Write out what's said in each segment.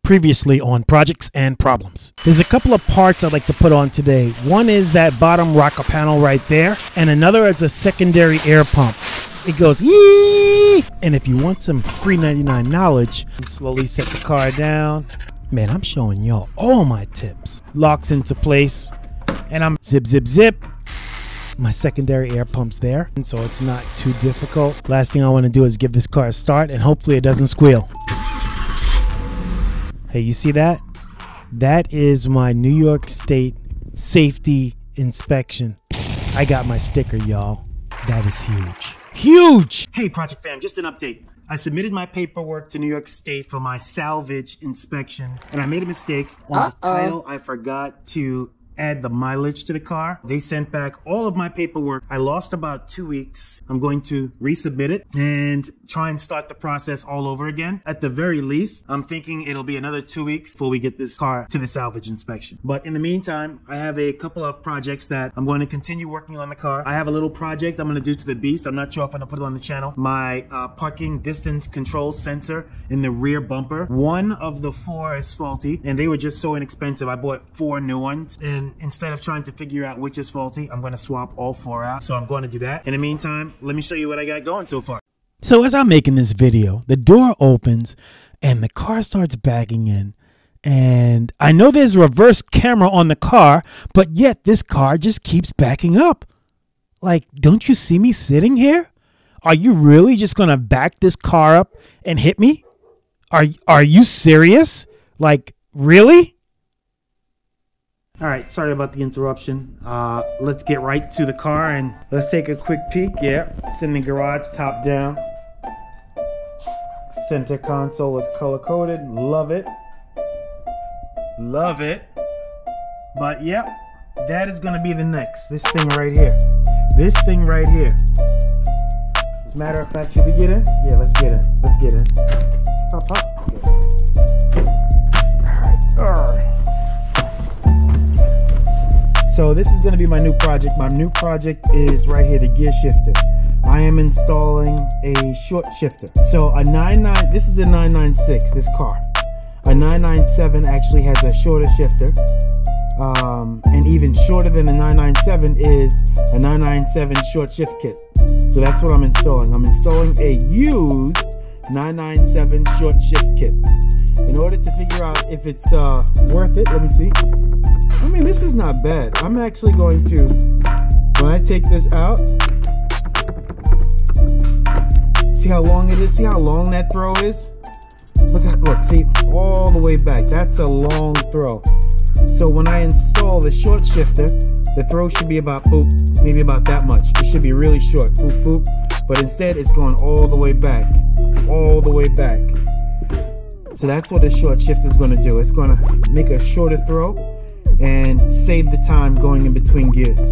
Previously on Projects and Problems. There's a couple of parts I'd like to put on today. One is that bottom rocker panel right there, and another is a secondary air pump. It goes yee! And if you want some free 99 knowledge, slowly set the car down. Man, I'm showing y'all all my tips. Locks into place, and I'm zip, zip, zip. My secondary air pump's there, and so it's not too difficult. Last thing I want to do is give this car a start, and hopefully it doesn't squeal. Hey, you see that? That is my New York State safety inspection. I got my sticker, y'all. That is huge. Huge! Hey, Project fam, just an update. I submitted my paperwork to New York State for my salvage inspection, and I made a mistake on the title. I forgot to add the mileage to the car. They sent back all of my paperwork. I lost about 2 weeks. I'm going to resubmit it and try and start the process all over again. At the very least, I'm thinking it'll be another 2 weeks before we get this car to the salvage inspection. But in the meantime, I have a couple of projects that I'm going to continue working on the car. I have a little project I'm going to do to the beast. I'm not sure if I'm going to put it on the channel. My parking distance control sensor in the rear bumper. One of the 4 is faulty, and they were just so inexpensive. I bought 4 new ones, and instead of trying to figure out which is faulty, I'm going to swap all 4 out. So I'm going to do that. In the meantime, let me show you what I got going so far. So as I'm making this video, the door opens and the car starts backing in. And I know there's a reverse camera on the car, but yet this car just keeps backing up. Like, don't you see me sitting here? Are you really just going to back this car up and hit me? Are you serious? Like, really? All right, sorry about the interruption. Let's get right to the car and let's take a quick peek. Yeah, it's in the garage, top down. Center console is color coded. Love it. Love it. But yep, that is gonna be the next. This thing right here. This thing right here. As a matter of fact, should we get in? Yeah, let's get in. Let's get in. Pop, pop. All right. So this is going to be my new project. My new project is right here, the gear shifter. I am installing a short shifter. So a 99, this is a 996, this car. A 997 actually has a shorter shifter. And even shorter than a 997 is a 997 short shift kit. So that's what I'm installing. I'm installing a used 997 short shift kit. In order to figure out if it's worth it, let me see. I mean, this is not bad. I'm actually going to, when I take this out, see how long it is? See how long that throw is? Look, see, all the way back. That's a long throw. So when I install the short shifter, the throw should be about, boop, maybe about that much. It should be really short, boop, boop. But instead, it's going all the way back, all the way back. So that's what a short shifter is going to do. It's going to make a shorter throw and save the time going in between gears.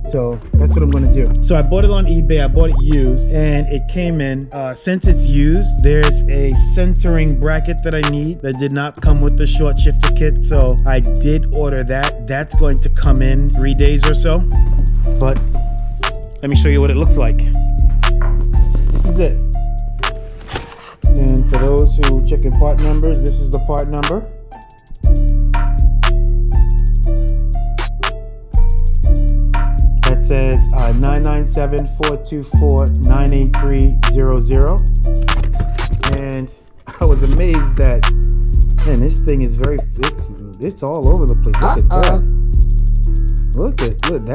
So that's what I'm going to do. So I bought it on eBay. I bought it used, and it came in. Since it's used, there's a centering bracket that I need that did not come with the short shifter kit. So I did order that. That's going to come in 3 days or so. But let me show you what it looks like. This is it. And for those who check in part numbers, this is the part number. That says 997-424-98300. And I was amazed that, man, this thing is it's all over the place. Look at that. Look,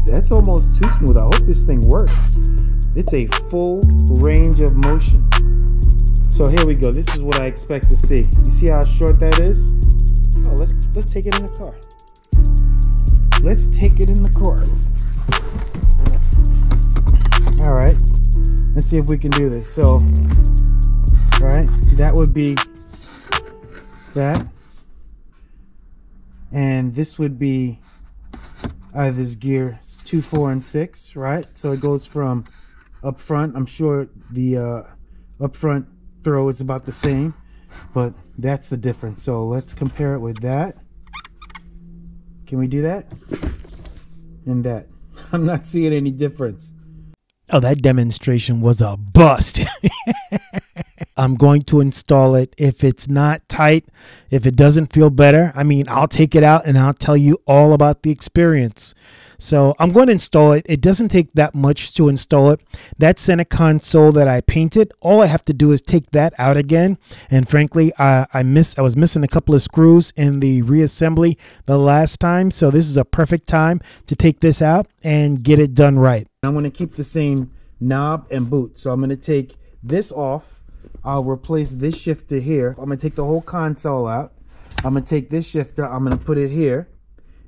that's almost too smooth. I hope this thing works. It's a full range of motion. So here we go. This is what I expect to see. You see how short that is? Oh, let's take it in the car. Let's take it in the car. All right. Let's see if we can do this. So, all right, that would be that, and this would be this gear 2, 4, and 6, right? So it goes from up front. I'm sure the up front throw is about the same, but that's the difference. So let's compare it with that. Can we do that? And that. I'm not seeing any difference. Oh, that demonstration was a bust. I'm going to install it. If it's not tight, if it doesn't feel better, I mean, I'll take it out and I'll tell you all about the experience. So I'm going to install it. It doesn't take that much to install it. That center console that I painted, all I have to do is take that out again. And frankly, I was missing a couple of screws in the reassembly the last time. So this is a perfect time to take this out and get it done right. I'm going to keep the same knob and boot. So I'm going to take this off. I'll replace this shifter here. I'm going to take the whole console out. I'm going to take this shifter. I'm going to put it here.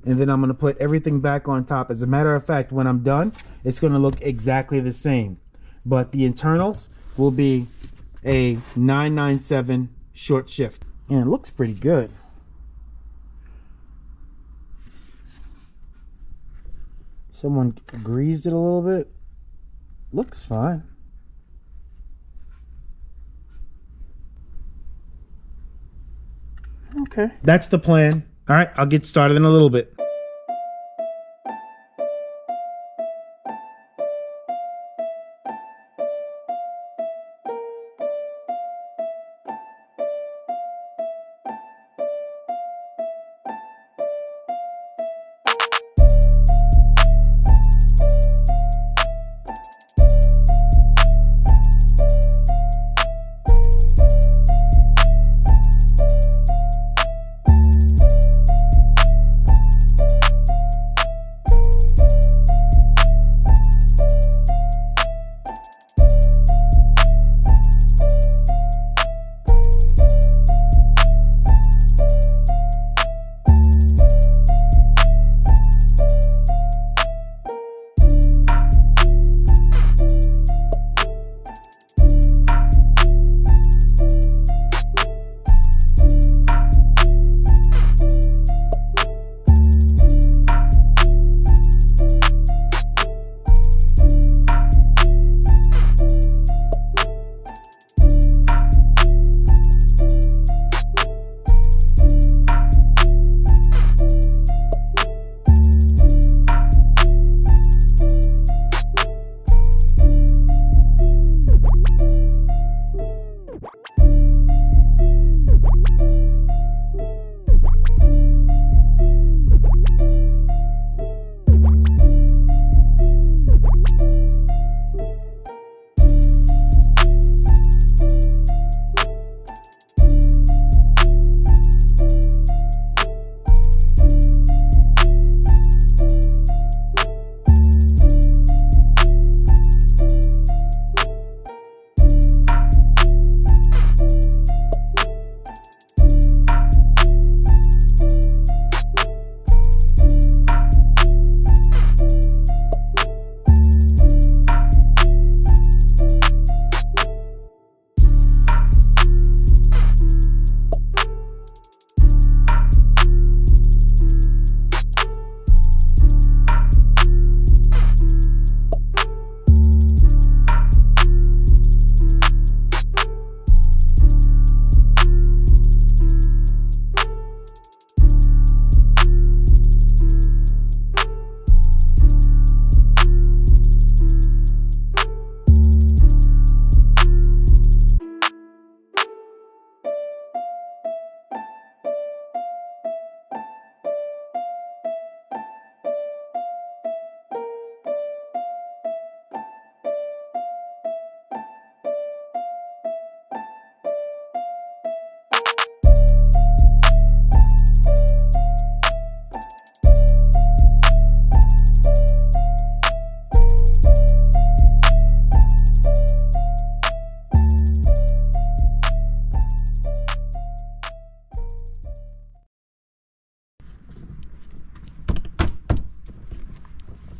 And then I'm going to put everything back on top. As a matter of fact, when I'm done, it's going to look exactly the same. But the internals will be a 997 short shift. And it looks pretty good. Someone greased it a little bit. Looks fine. Okay. That's the plan. All right, I'll get started in a little bit.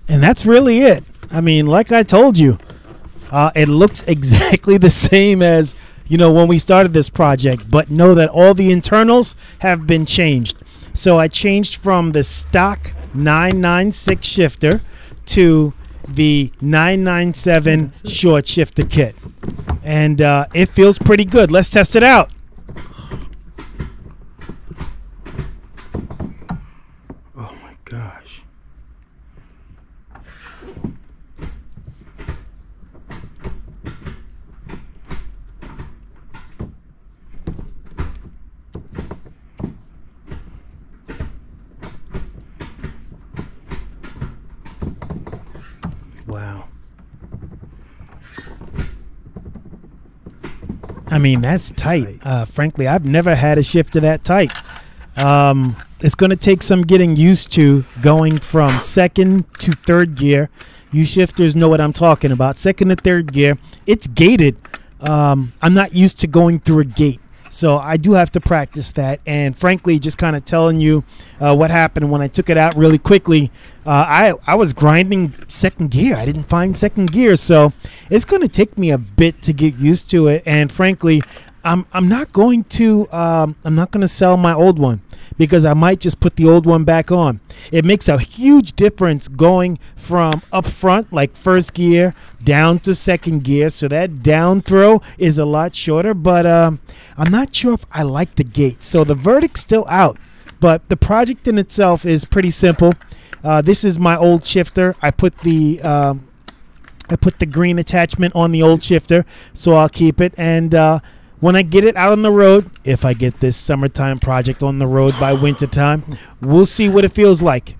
And that's really it. I mean, like I told you, it looks exactly the same as, you know, when we started this project, but know that all the internals have been changed. So I changed from the stock 996 shifter to the 997 short shifter kit. And it feels pretty good. Let's test it out. Oh my gosh. I mean, that's tight. Frankly, I've never had a shifter that tight. It's going to take some getting used to going from second to third gear. You shifters know what I'm talking about. Second to third gear, it's gated. I'm not used to going through a gate, so I do have to practice that. And frankly, just kind of telling you what happened when I took it out really quickly. I was grinding second gear. I didn't find second gear, so it's going to take me a bit to get used to it. And frankly, I'm not going to sell my old one, because I might just put the old one back on. It makes a huge difference going from up front, like first gear, down to second gear. So that down throw is a lot shorter, but I'm not sure if I like the gate. So the verdict's still out, but the project in itself is pretty simple. This is my old shifter. I put the green attachment on the old shifter, so I'll keep it. And when I get it out on the road, if I get this summertime project on the road by wintertime, we'll see what it feels like.